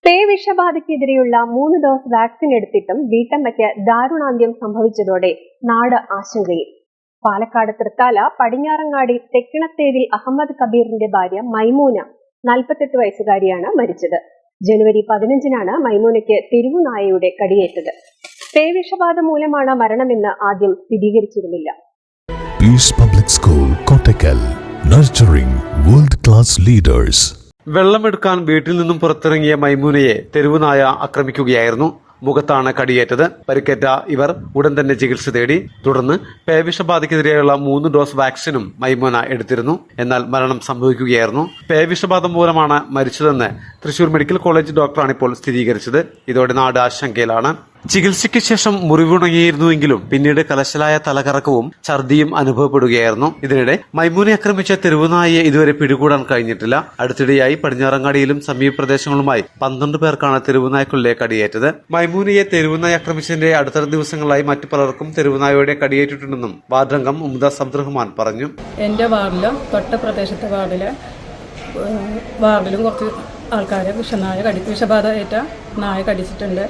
പേവിഷബാധയ്ക്കെതിരെയുള്ള 3 dose vaccine എടുത്തിട്ടും വീട്ടമ്മയ്ക്ക് ദാരുണാന്ത്യം സംഭവിച്ചതോടെ നാട് ആശങ്കയിൽ. പാലക്കാട് തൃത്താല പടിഞ്ഞാറങ്ങാടി തെക്കിണത്തേതിൽ അഹമ്മദ് കബീറിന്റെ ഭാര്യ മൈമൂന 48 വയസ്സുകാരിയാണ് മരിച്ചത്. ജനുവരി 15-നാണ് മൈമൂനയ്ക്ക് തെരുവുനായയുടെ കടിയേറ്റത്. പേവിഷബാധ മൂലമാണ് മരണമെന്ന് ആദ്യം സ്ഥിരീകരിച്ചിരുന്നില്ല. Peace public school Kottakkal, nurturing world class leaders. വെള്ളമെടുക്കാൻ വീട്ടിൽ നിന്നും പുറത്തിറങ്ങിയ മൈമൂനയെ തെരുവുനായ ആക്രമിക്കുകയായിരുന്നു. മുഖത്താണ് കടിയേറ്റത്. പരിക്കേറ്റ ഇവർ ഉടൻ തന്നെ ചികിത്സ തേടി. തുടർന്ന് പേവിഷബാധയ്ക്കെതിരെയുള്ള 3 ഡോസ് വാക്സിനും മൈമൂന എടുത്തിരുന്നു. എന്നാൽ മരണം സംഭവിക്കുകയായിരുന്നു. പേവിഷബാധ മൂലമാണ് മരിച്ചതെന്ന് തൃശൂർ മെഡിക്കൽ കോളേജ് ഡോക്ടറാണ് ഇപ്പോൾ സ്ഥിരീകരിച്ചത്. ഇതോടെ നാട് ആശങ്കയിലാണ്. ചികിത്സയ്ക്ക് ശേഷം മുറിവുണങ്ങിയിരുന്നുവെങ്കിലും പിന്നീട് കലശലായ തലകറക്കവും ഛർദിയും അനുഭവപ്പെടുകയായിരുന്നു. ഇതിനിടെ മൈമൂനെ ആക്രമിച്ച തെരുവുനായയെ ഇതുവരെ പിടികൂടാൻ കഴിഞ്ഞിട്ടില്ല. അടുത്തിടെയായി പടിഞ്ഞാറങ്ങാടിയിലും സമീപ പ്രദേശങ്ങളുമായി 12 പേർക്കാണ് തെരുവുനായ്ക്കുള്ളിലെ കടിയേറ്റത്. മൈമൂനയെ തെരുവുനായ ആക്രമിച്ചതിന്റെ അടുത്ത ദിവസങ്ങളായി മറ്റു പലർക്കും തെരുവുനായയുടെ കടിയേറ്റിട്ടുണ്ടെന്നും വാർഡംഗം മുംതാസ് അബ്ദുറഹ്മാൻ പറഞ്ഞു. എന്റെ വാർഡിലും തൊട്ട പ്രദേശത്തെ വാർഡിലും കുറച്ച് ആൾക്കാരെ വിഷബാധ ഏറ്റ നായ കടിച്ചിട്ടുണ്ട്.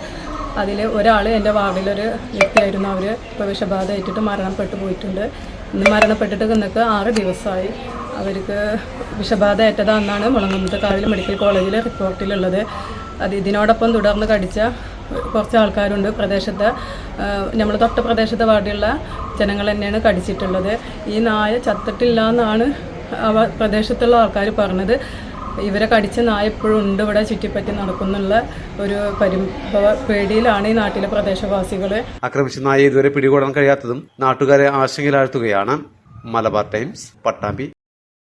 അതിൽ ഒരാൾ എൻ്റെ വാർഡിലൊരു വ്യക്തിയായിരുന്നു. അവർ ഇപ്പോൾ വിഷബാധ ഏറ്റിട്ട് മരണപ്പെട്ടു പോയിട്ടുണ്ട്. ഇന്ന് മരണപ്പെട്ടിട്ട് ഇന്നൊക്കെ 6 ദിവസമായി. അവർക്ക് വിഷബാധ ഏറ്റതാണെന്നാണ് മുളങ്ങുന്നത്തുകാവിൽ മെഡിക്കൽ കോളേജിലെ റിപ്പോർട്ടിലുള്ളത്. ഇതിനോടൊപ്പം തുടർന്ന് കടിച്ച കുറച്ച് ആൾക്കാരുണ്ട്. നമ്മൾ തൊട്ട പ്രദേശത്തെ വാർഡിലുള്ള ജനങ്ങൾ തന്നെയാണ് കടിച്ചിട്ടുള്ളത്. ഈ നായ ചത്തിട്ടില്ല എന്നാണ് പ്രദേശത്തുള്ള ആൾക്കാർ പറഞ്ഞത്. ഇവരെ കടിച്ച നായ ഇപ്പോഴും ഉണ്ട് ഇവിടെ ചുറ്റിപ്പറ്റി നടക്കുന്നുള്ള ഒരു പേടിയിലാണ് ഈ നാട്ടിലെ പ്രദേശവാസികൾ. ആക്രമിച്ച നായയെ ഇതുവരെ പിടികൂടാൻ കഴിയാത്തതും നാട്ടുകാരെ ആശങ്കയിലാഴ്ത്തുകയാണ്. മലബാർ ടൈംസ്, പട്ടാമ്പി.